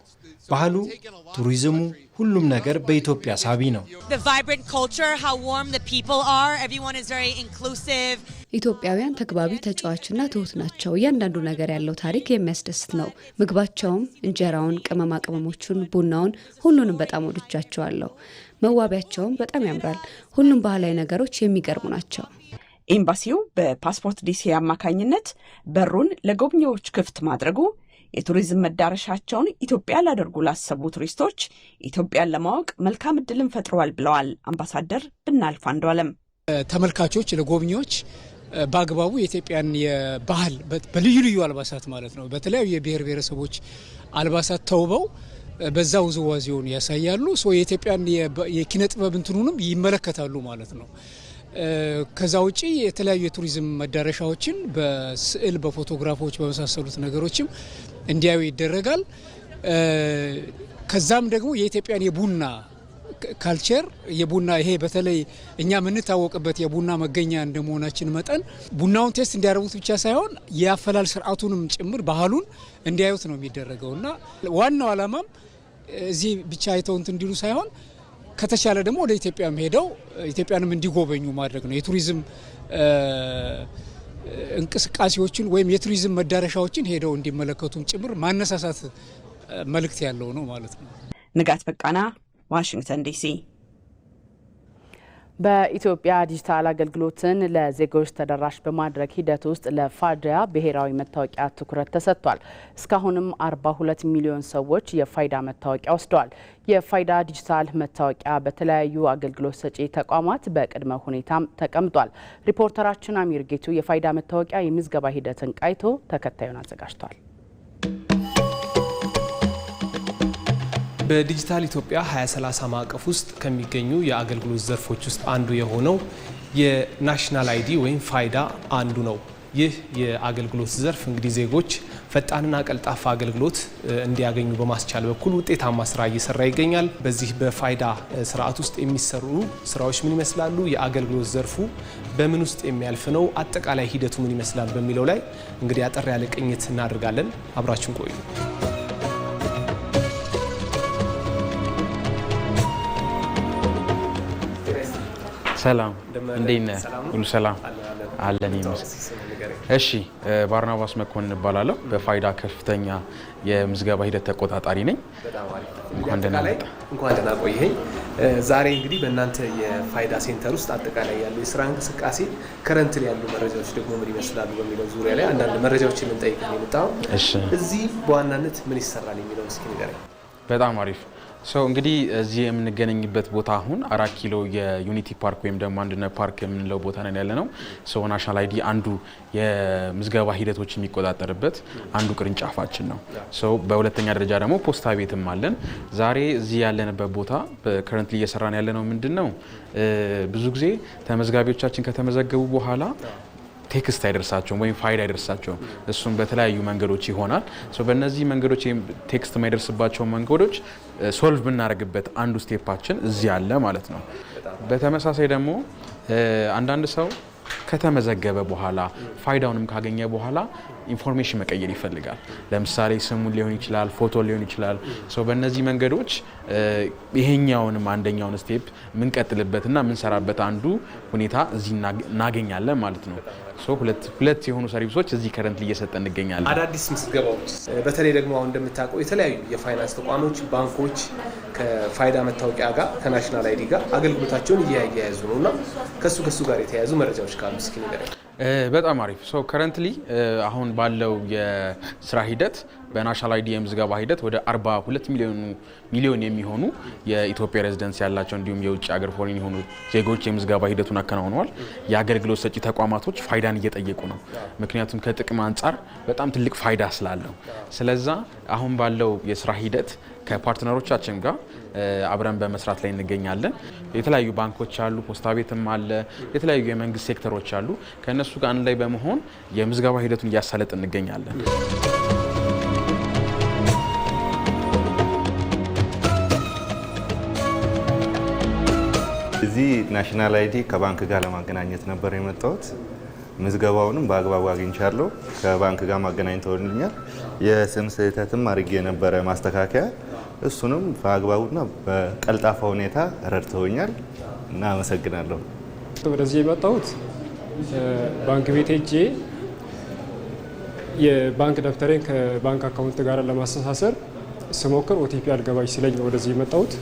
ባህሉ፣ ቱሪዝሙ፣ ሁሉም ነገር በኢትዮጵያ ሳቢ ነው። ኢትዮጵያውያን ተግባቢ፣ ተጫዋችና ትሁት ናቸው። እያንዳንዱ ነገር ያለው ታሪክ የሚያስደስት ነው። ምግባቸውም፣ እንጀራውን፣ ቅመማ ቅመሞቹን፣ ቡናውን፣ ሁሉንም በጣም ወድጃቸዋለሁ። መዋቢያቸውም በጣም ያምራል። ሁሉም ባህላዊ ነገሮች የሚገርሙ ናቸው። ኤምባሲው በፓስፖርት ዲሲ አማካኝነት በሩን ለጎብኚዎች ክፍት ማድረጉ የቱሪዝም መዳረሻቸውን ኢትዮጵያ ላደርጉ ላሰቡ ቱሪስቶች ኢትዮጵያን ለማወቅ መልካም እድልን ፈጥረዋል ብለዋል አምባሳደር ብናልፍ አንዱዓለም። ተመልካቾች፣ ለጎብኚዎች በአግባቡ የኢትዮጵያን የባህል በልዩ ልዩ አልባሳት ማለት ነው በተለያዩ የብሔር ብሔረሰቦች አልባሳት ተውበው በዛ ውዝዋዜውን ያሳያሉ። የኢትዮጵያን የኪነ ጥበብ እንትኑንም ይመለከታሉ ማለት ነው። ከዛ ውጪ የተለያዩ የቱሪዝም መዳረሻዎችን በስዕል፣ በፎቶግራፎች በመሳሰሉት ነገሮችም እንዲያዩ ይደረጋል። ከዛም ደግሞ የኢትዮጵያን የቡና ካልቸር የቡና ይሄ በተለይ እኛ የምንታወቅበት የቡና መገኛ እንደመሆናችን መጠን ቡናውን ቴስት እንዲያደርጉት ብቻ ሳይሆን የአፈላል ስርዓቱንም ጭምር ባህሉን እንዲያዩት ነው የሚደረገው እና ዋናው ዓላማም እዚህ ብቻ አይተው እንትን እንዲሉ ሳይሆን ከተቻለ ደግሞ ወደ ኢትዮጵያም ሄደው ኢትዮጵያንም እንዲጎበኙ ማድረግ ነው። የቱሪዝም እንቅስቃሴዎችን ወይም የቱሪዝም መዳረሻዎችን ሄደው እንዲመለከቱም ጭምር ማነሳሳት መልእክት ያለው ነው ማለት ነው። ንጋት በቃና፣ ዋሽንግተን ዲሲ። በኢትዮጵያ ዲጂታል አገልግሎትን ለዜጎች ተደራሽ በማድረግ ሂደት ውስጥ ለፋይዳ ብሔራዊ መታወቂያ ትኩረት ተሰጥቷል። እስካሁንም 42 ሚሊዮን ሰዎች የፋይዳ መታወቂያ ወስደዋል። የፋይዳ ዲጂታል መታወቂያ በተለያዩ አገልግሎት ሰጪ ተቋማት በቅድመ ሁኔታም ተቀምጧል። ሪፖርተራችን አሚር ጌቱ የፋይዳ መታወቂያ የምዝገባ ሂደትን ቃይቶ ተከታዩን አዘጋጅቷል። በዲጂታል ኢትዮጵያ 2030 ማዕቀፍ ውስጥ ከሚገኙ የአገልግሎት ዘርፎች ውስጥ አንዱ የሆነው የናሽናል አይዲ ወይም ፋይዳ አንዱ ነው። ይህ የአገልግሎት ዘርፍ እንግዲህ ዜጎች ፈጣንና ቀልጣፋ አገልግሎት እንዲያገኙ በማስቻል በኩል ውጤታማ ስራ እየሰራ ይገኛል። በዚህ በፋይዳ ስርዓት ውስጥ የሚሰሩ ስራዎች ምን ይመስላሉ? የአገልግሎት ዘርፉ በምን ውስጥ የሚያልፍ ነው? አጠቃላይ ሂደቱ ምን ይመስላል? በሚለው ላይ እንግዲህ አጠር ያለ ቅኝት እናደርጋለን። አብራችን ቆዩ። ሰላም፣ እንዴት ነህ? ሁሉ ሰላም? አለን ይመስል። እሺ ባርናባስ መኮንን እባላለሁ። በፋይዳ ከፍተኛ የምዝገባ ሂደት ተቆጣጣሪ ነኝ። እንኳን ደህና ቆየኸኝ። ዛሬ እንግዲህ በእናንተ የፋይዳ ሴንተር ውስጥ አጠቃላይ ያለው የስራ እንቅስቃሴ ከረንትሊ ያሉ መረጃዎች ደግሞ ምን ይመስላሉ በሚለው ዙሪያ ላይ አንዳንድ መረጃዎችን ልንጠይቅህ ነው የመጣው። እዚህ በዋናነት ምን ይሰራል የሚለው እስኪ ንገረኝ። በጣም አሪፍ ሰው እንግዲህ እዚህ የምንገናኝበት ቦታ አሁን 4 ኪሎ የዩኒቲ ፓርክ ወይም ደግሞ አንድነት ፓርክ የምንለው ቦታ ነን ያለ ነው። ሰው ናሽናል አይዲ አንዱ የምዝገባ ሂደቶች የሚቆጣጠርበት አንዱ ቅርንጫፋችን ነው። ሰው በሁለተኛ ደረጃ ደግሞ ፖስታ ቤትም አለን። ዛሬ እዚህ ያለንበት ቦታ ከረንትሊ እየሰራን ያለ ነው ምንድነው ብዙ ጊዜ ተመዝጋቢዎቻችን ከተመዘገቡ በኋላ ቴክስት አይደርሳቸውም ወይም ፋይል አይደርሳቸውም። እሱም በተለያዩ መንገዶች ይሆናል። በእነዚህ መንገዶች ቴክስት የማይደርስባቸው መንገዶች ሶልቭ ብናደርግበት አንዱ ስቴፓችን እዚህ አለ ማለት ነው። በተመሳሳይ ደግሞ አንዳንድ ሰው ከተመዘገበ በኋላ ፋይዳውንም ካገኘ በኋላ ኢንፎርሜሽን መቀየር ይፈልጋል። ለምሳሌ ስሙን ሊሆን ይችላል፣ ፎቶ ሊሆን ይችላል። በእነዚህ መንገዶች ይሄኛውንም አንደኛውን ስቴፕ ምንቀጥልበትና ምንሰራበት አንዱ ሁኔታ እዚህ እናገኛለን ማለት ነው። ሁለት የሆኑ ሰርቪሶች እዚህ ከረንትሊ እየሰጠን እንገኛለን። አዳዲስ ምዝገባዎች በተለይ ደግሞ አሁን እንደምታውቀው የተለያዩ የፋይናንስ ተቋሞች፣ ባንኮች ከፋይዳ መታወቂያ ጋር ከናሽናል አይዲ ጋር አገልግሎታቸውን እያያያዙ ነው እና ከሱ ጋር የተያያዙ መረጃዎች ካሉ እስኪ ንገረኝ። በጣም አሪፍ ከረንትሊ አሁን ባለው የስራ ሂደት በናሽናል አይዲ የምዝገባ ሂደት ወደ 42 ሚሊዮን የሚሆኑ የኢትዮጵያ ሬዚደንስ ያላቸው እንዲሁም የውጭ ሀገር ፎሬን የሆኑ ዜጎች የምዝገባ ሂደቱን አከናውነዋል። የአገልግሎት ሰጪ ተቋማቶች ፋይዳን እየጠየቁ ነው። ምክንያቱም ከጥቅም አንጻር በጣም ትልቅ ፋይዳ ስላለው። ስለዛ አሁን ባለው የስራ ሂደት ከፓርትነሮቻችን ጋር አብረን በመስራት ላይ እንገኛለን። የተለያዩ ባንኮች አሉ፣ ፖስታ ቤትም አለ፣ የተለያዩ የመንግስት ሴክተሮች አሉ። ከእነሱ ጋር አንድ ላይ በመሆን የምዝገባ ሂደቱን እያሳለጥ እንገኛለን። እዚህ ናሽናል አይዲ ከባንክ ጋር ለማገናኘት ነበር የመጣሁት። ምዝገባውንም በአግባቡ አግኝቻለሁ። ከባንክ ጋር ማገናኝተውልኛል። የስም ስህተትም አድርጌ የነበረ ማስተካከያ እሱንም በአግባቡና በቀልጣፋ ሁኔታ ረድተውኛል እና አመሰግናለሁ። ወደዚህ የመጣሁት ባንክ ቤት ሄጄ የባንክ ደብተሬን ከባንክ አካውንት ጋር ለማስተሳሰር ስሞክር ኦቲፒ አልገባች ስለኝ ነው ወደዚህ የመጣሁት።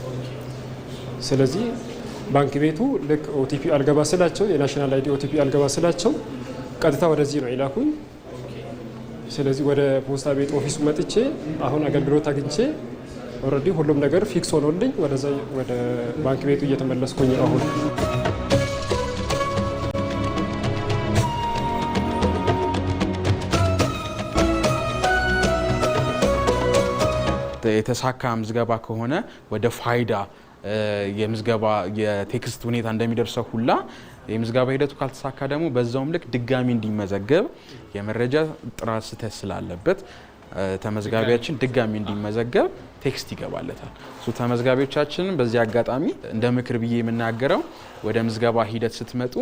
ስለዚህ ባንክ ቤቱ ልክ ኦቲፒ አልገባ ስላቸው የናሽናል አይዲ ኦቲፒ አልገባ ስላቸው ቀጥታ ወደዚህ ነው ይላኩኝ። ስለዚህ ወደ ፖስታ ቤት ኦፊሱ መጥቼ አሁን አገልግሎት አግኝቼ ኦልሬዲ ሁሉም ነገር ፊክስ ሆኖልኝ ወደ ባንክ ቤቱ እየተመለስኩኝ አሁን። የተሳካ ምዝገባ ከሆነ ወደ ፋይዳ የምዝገባ የቴክስት ሁኔታ እንደሚደርሰው ሁላ የምዝገባ ሂደቱ ካልተሳካ ደግሞ በዛውም ልክ ድጋሚ እንዲመዘገብ የመረጃ ጥራት ስህተት ስላለበት ተመዝጋቢያችን ድጋሚ እንዲመዘገብ ቴክስት ይገባለታል። ተመዝጋቢዎቻችንን በዚህ አጋጣሚ እንደ ምክር ብዬ የምናገረው ወደ ምዝገባ ሂደት ስትመጡ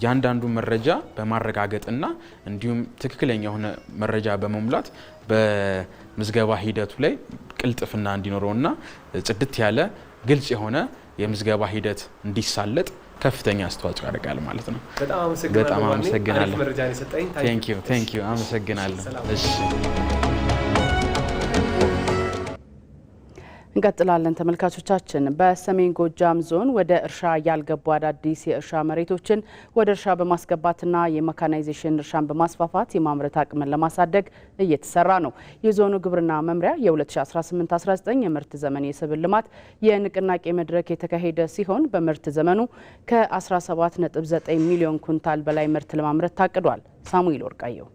ያንዳንዱ መረጃ በማረጋገጥና እንዲሁም ትክክለኛ የሆነ መረጃ በመሙላት በምዝገባ ሂደቱ ላይ ቅልጥፍና እንዲኖረውና ጽድት ያለ ግልጽ የሆነ የምዝገባ ሂደት እንዲሳለጥ ከፍተኛ አስተዋጽኦ ያደርጋል ማለት ነው። በጣም አመሰግናለሁ። ቴንክ ዩ አመሰግናለሁ። እሺ እንቀጥላለን ተመልካቾቻችን። በሰሜን ጎጃም ዞን ወደ እርሻ ያልገቡ አዳዲስ የእርሻ መሬቶችን ወደ እርሻ በማስገባትና የሜካናይዜሽን እርሻን በማስፋፋት የማምረት አቅምን ለማሳደግ እየተሰራ ነው። የዞኑ ግብርና መምሪያ የ2018-19 የምርት ዘመን የሰብል ልማት የንቅናቄ መድረክ የተካሄደ ሲሆን በምርት ዘመኑ ከ17.9 ሚሊዮን ኩንታል በላይ ምርት ለማምረት ታቅዷል። ሳሙኤል ወርቃየው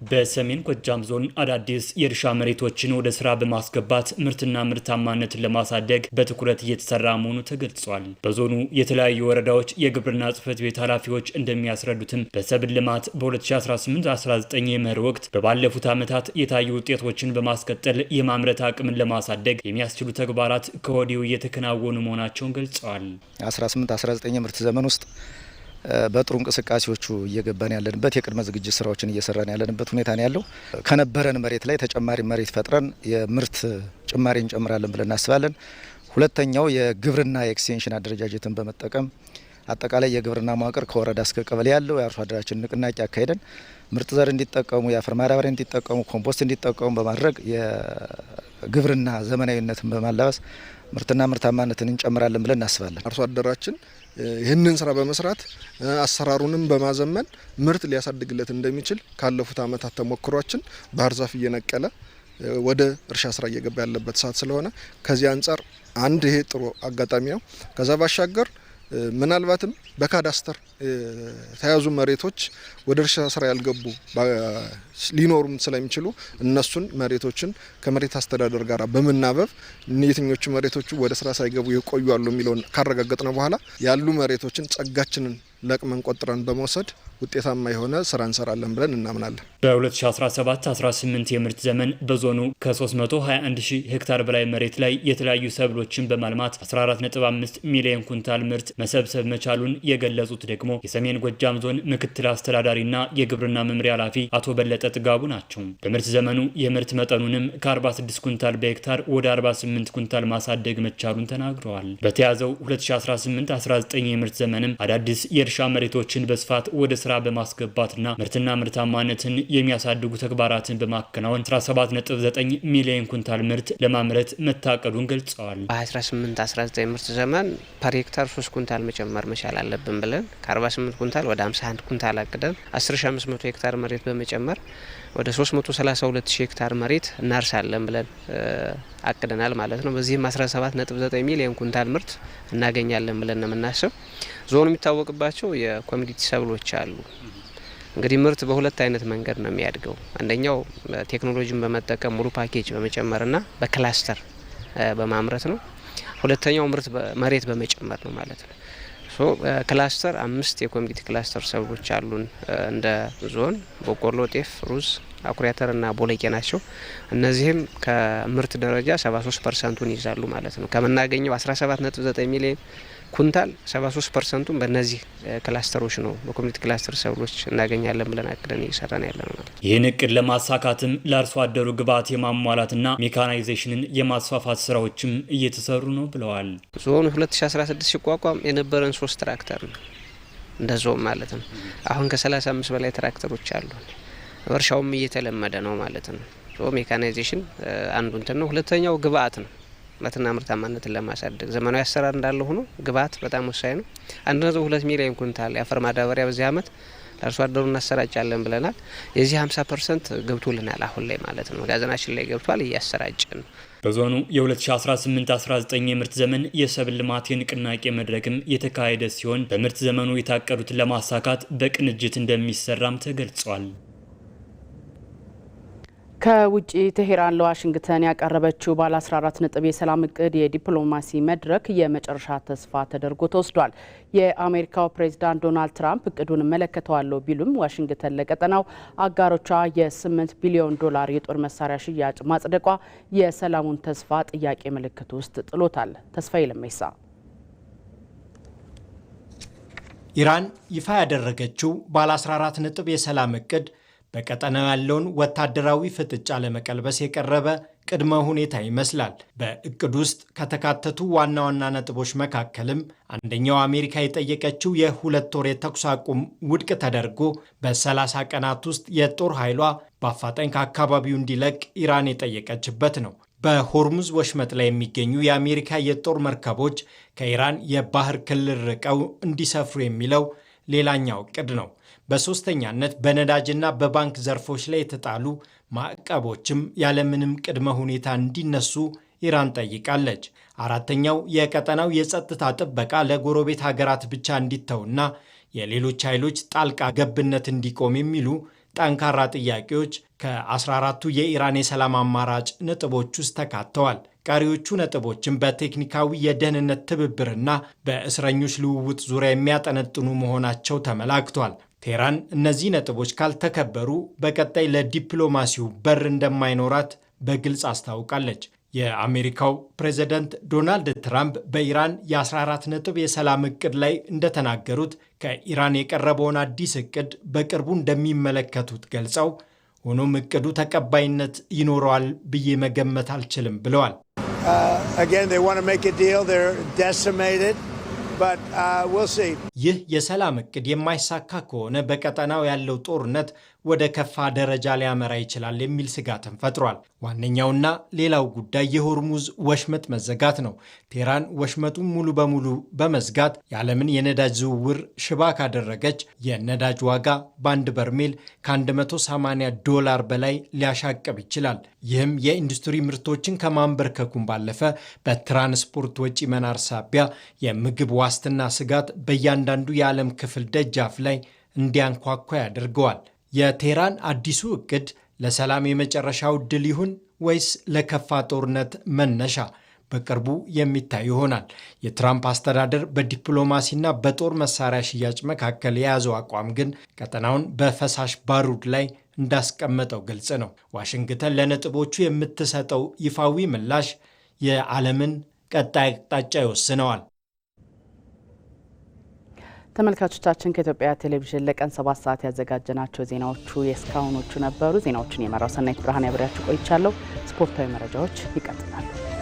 በሰሜን ጎጃም ዞን አዳዲስ የእርሻ መሬቶችን ወደ ስራ በማስገባት ምርትና ምርታማነትን ለማሳደግ በትኩረት እየተሰራ መሆኑ ተገልጿል። በዞኑ የተለያዩ ወረዳዎች የግብርና ጽሕፈት ቤት ኃላፊዎች እንደሚያስረዱትም በሰብል ልማት በ2018-19 የመኸር ወቅት በባለፉት ዓመታት የታዩ ውጤቶችን በማስቀጠል የማምረት አቅምን ለማሳደግ የሚያስችሉ ተግባራት ከወዲሁ እየተከናወኑ መሆናቸውን ገልጸዋል። 18-19 የምርት ዘመን ውስጥ በጥሩ እንቅስቃሴዎቹ እየገባን ያለንበት የቅድመ ዝግጅት ስራዎችን እየሰራን ያለንበት ሁኔታ ነው ያለው። ከነበረን መሬት ላይ ተጨማሪ መሬት ፈጥረን የምርት ጭማሪ እንጨምራለን ብለን እናስባለን። ሁለተኛው የግብርና ኤክስቴንሽን አደረጃጀትን በመጠቀም አጠቃላይ የግብርና መዋቅር ከወረዳ እስከ ቀበሌ ያለው የአርሶ አደራችን ንቅናቄ አካሄደን ምርጥ ዘር እንዲጠቀሙ፣ የአፈር ማዳበሪያ እንዲጠቀሙ፣ ኮምፖስት እንዲጠቀሙ በማድረግ የግብርና ዘመናዊነትን በማላበስ ምርትና ምርታማነትን እንጨምራለን ብለን እናስባለን። አርሶ አደራችን ይህንን ስራ በመስራት አሰራሩንም በማዘመን ምርት ሊያሳድግለት እንደሚችል ካለፉት ዓመታት ተሞክሯችን ባህር ዛፍ እየነቀለ ወደ እርሻ ስራ እየገባ ያለበት ሰዓት ስለሆነ ከዚህ አንጻር አንድ ይሄ ጥሩ አጋጣሚ ነው። ከዛ ባሻገር ምናልባትም በካዳስተር ተያዙ መሬቶች ወደ እርሻ ስራ ያልገቡ ሊኖሩም ስለሚችሉ እነሱን መሬቶችን ከመሬት አስተዳደር ጋር በመናበብ የትኞቹ መሬቶቹ ወደ ስራ ሳይገቡ የቆዩ አሉ የሚለውን ካረጋገጥነ በኋላ ያሉ መሬቶችን ጸጋችንን ለቅመን ቆጥረን በመውሰድ ውጤታማ የሆነ ስራ እንሰራለን ብለን እናምናለን። በ2017-18 የምርት ዘመን በዞኑ ከ321 ሺህ ሄክታር በላይ መሬት ላይ የተለያዩ ሰብሎችን በማልማት 14.5 ሚሊዮን ኩንታል ምርት መሰብሰብ መቻሉን የገለጹት ደግሞ የሰሜን ጎጃም ዞን ምክትል አስተዳዳሪና የግብርና መምሪያ ኃላፊ አቶ በለጠ ጥጋቡ ናቸው። በምርት ዘመኑ የምርት መጠኑንም ከ46 ኩንታል በሄክታር ወደ 48 ኩንታል ማሳደግ መቻሉን ተናግረዋል። በተያዘው 2018-19 የምርት ዘመንም አዳዲስ የእርሻ መሬቶችን በስፋት ወደ ስራ በማስገባትና ምርትና ምርታማነትን የሚያሳድጉ ተግባራትን በማከናወን 17.9 ሚሊዮን ኩንታል ምርት ለማምረት መታቀዱን ገልጸዋል። በ18-19 ምርት ዘመን ፐር ሄክታር 3 ኩንታል መጨመር መቻል አለብን ብለን ከ48 ኩንታል ወደ 51 ኩንታል አቅደን 10500 ሄክታር መሬት በመጨመር ወደ 332 ሄክታር መሬት እናርሳለን ብለን አቅደናል ማለት ነው። በዚህም 17.9 ሚሊዮን ኩንታል ምርት እናገኛለን ብለን ነው የምናስብ። ዞኑ የሚታወቅባቸው የኮሚዲቲ ሰብሎች አሉ። እንግዲህ ምርት በሁለት አይነት መንገድ ነው የሚያድገው። አንደኛው ቴክኖሎጂን በመጠቀም ሙሉ ፓኬጅ በመጨመርና በክላስተር በማምረት ነው። ሁለተኛው ምርት መሬት በመጨመር ነው ማለት ነው። ክላስተር 5 የኮሚዲቲ ክላስተር ሰብሎች አሉን እንደ ዞን በቆሎ፣ ጤፍ፣ ሩዝ፣ አኩሪ አተርና ቦለቄ ናቸው። እነዚህም ከምርት ደረጃ 73%ን ይዛሉ ማለት ነው። ከምናገኘው 17.9 ሚሊዮን ኩንታል 73%ን በእነዚህ ክላስተሮች ነው በኮሚኒቲ ክላስተር ሰብሎች እናገኛለን ብለን አቅደን እየሰራን ያለነው ማለት ነው። ይህን እቅድ ለማሳካትም ለአርሶ አደሩ ግብዓት የማሟላትና ሜካናይዜሽንን የማስፋፋት ስራዎችም እየተሰሩ ነው ብለዋል። ዞኑ 2016 ሲቋቋም የነበረን 3 ትራክተር ነው እንደ ዞን ማለት ነው። አሁን ከ35 በላይ ትራክተሮች አሉ። እርሻውም እየተለመደ ነው ማለት ነው። ሜካናይዜሽን አንዱ እንትን ነው። ሁለተኛው ግብዓት ነው። ምርትና ምርታማነትን ለማሳደግ ዘመናዊ አሰራር እንዳለ ሆኖ ግብዓት በጣም ወሳኝ ነው። 1.2 ሚሊዮን ኩንታል የአፈር ማዳበሪያ በዚህ አመት ለአርሶ አደሩ እናሰራጫለን ብለናል። የዚህ 50% ገብቶልናል አሁን ላይ ማለት ነው። ጋዘናችን ላይ ገብቷል፣ እያሰራጨን ነው። በዞኑ የ2018-19 የምርት ዘመን የሰብል ልማት የንቅናቄ መድረክም የተካሄደ ሲሆን በምርት ዘመኑ የታቀዱትን ለማሳካት በቅንጅት እንደሚሰራም ተገልጿል። ከውጪ ቴሄራን ለዋሽንግተን ያቀረበችው ባለ 14 ነጥብ የሰላም እቅድ የዲፕሎማሲ መድረክ የመጨረሻ ተስፋ ተደርጎ ተወስዷል። የአሜሪካው ፕሬዝዳንት ዶናልድ ትራምፕ እቅዱን እመለከተዋለሁ ቢሉም ዋሽንግተን ለቀጠናው አጋሮቿ የ8 ቢሊዮን ዶላር የጦር መሳሪያ ሽያጭ ማጽደቋ የሰላሙን ተስፋ ጥያቄ ምልክት ውስጥ ጥሎታል። ተስፋዬ ለሜሳ ኢራን ይፋ ያደረገችው ባለ 14 ነጥብ የሰላም እቅድ በቀጠናው ያለውን ወታደራዊ ፍጥጫ ለመቀልበስ የቀረበ ቅድመ ሁኔታ ይመስላል። በእቅድ ውስጥ ከተካተቱ ዋና ዋና ነጥቦች መካከልም አንደኛው አሜሪካ የጠየቀችው የ2 ወር የተኩስ አቁም ውድቅ ተደርጎ በ30 ቀናት ውስጥ የጦር ኃይሏ በአፋጣኝ ከአካባቢው እንዲለቅ ኢራን የጠየቀችበት ነው። በሆርሙዝ ወሽመጥ ላይ የሚገኙ የአሜሪካ የጦር መርከቦች ከኢራን የባህር ክልል ርቀው እንዲሰፍሩ የሚለው ሌላኛው እቅድ ነው። በሶስተኛነት በነዳጅና በባንክ ዘርፎች ላይ የተጣሉ ማዕቀቦችም ያለምንም ቅድመ ሁኔታ እንዲነሱ ኢራን ጠይቃለች። አራተኛው የቀጠናው የጸጥታ ጥበቃ ለጎረቤት ሀገራት ብቻ እንዲተውና የሌሎች ኃይሎች ጣልቃ ገብነት እንዲቆም የሚሉ ጠንካራ ጥያቄዎች ከ14ቱ የኢራን የሰላም አማራጭ ነጥቦች ውስጥ ተካተዋል። ቀሪዎቹ ነጥቦችም በቴክኒካዊ የደህንነት ትብብርና በእስረኞች ልውውጥ ዙሪያ የሚያጠነጥኑ መሆናቸው ተመላክቷል። ቴህራን እነዚህ ነጥቦች ካልተከበሩ በቀጣይ ለዲፕሎማሲው በር እንደማይኖራት በግልጽ አስታውቃለች። የአሜሪካው ፕሬዝዳንት ዶናልድ ትራምፕ በኢራን የ14 ነጥብ የሰላም እቅድ ላይ እንደተናገሩት ከኢራን የቀረበውን አዲስ እቅድ በቅርቡ እንደሚመለከቱት ገልጸው ሆኖም እቅዱ ተቀባይነት ይኖረዋል ብዬ መገመት አልችልም ብለዋል። ይህ የሰላም እቅድ የማይሳካ ከሆነ በቀጠናው ያለው ጦርነት ወደ ከፋ ደረጃ ሊያመራ ይችላል የሚል ስጋትን ፈጥሯል። ዋነኛውና ሌላው ጉዳይ የሆርሙዝ ወሽመጥ መዘጋት ነው። ቴህራን ወሽመጡን ሙሉ በሙሉ በመዝጋት የዓለምን የነዳጅ ዝውውር ሽባ ካደረገች የነዳጅ ዋጋ በአንድ በርሜል $180 በላይ ሊያሻቅብ ይችላል። ይህም የኢንዱስትሪ ምርቶችን ከማንበርከኩም ባለፈ በትራንስፖርት ወጪ መናር ሳቢያ የምግብ ዋስትና ስጋት በእያንዳንዱ የዓለም ክፍል ደጃፍ ላይ እንዲያንኳኳ ያደርገዋል። የቴህራን አዲሱ እቅድ ለሰላም የመጨረሻው ድል ይሁን ወይስ ለከፋ ጦርነት መነሻ በቅርቡ የሚታይ ይሆናል። የትራምፕ አስተዳደር በዲፕሎማሲና በጦር መሳሪያ ሽያጭ መካከል የያዘው አቋም ግን ቀጠናውን በፈሳሽ ባሩድ ላይ እንዳስቀመጠው ግልጽ ነው። ዋሽንግተን ለነጥቦቹ የምትሰጠው ይፋዊ ምላሽ የዓለምን ቀጣይ አቅጣጫ ይወስነዋል። ተመልካቾቻችን ከኢትዮጵያ ቴሌቪዥን ለቀን 7 ሰዓት ያዘጋጀናቸው ዜናዎቹ የእስካሁኖቹ ነበሩ። ዜናዎቹን የመራው ሰናይት ብርሃን ያብሬያችሁ ቆይቻለሁ። ስፖርታዊ መረጃዎች ይቀጥላሉ።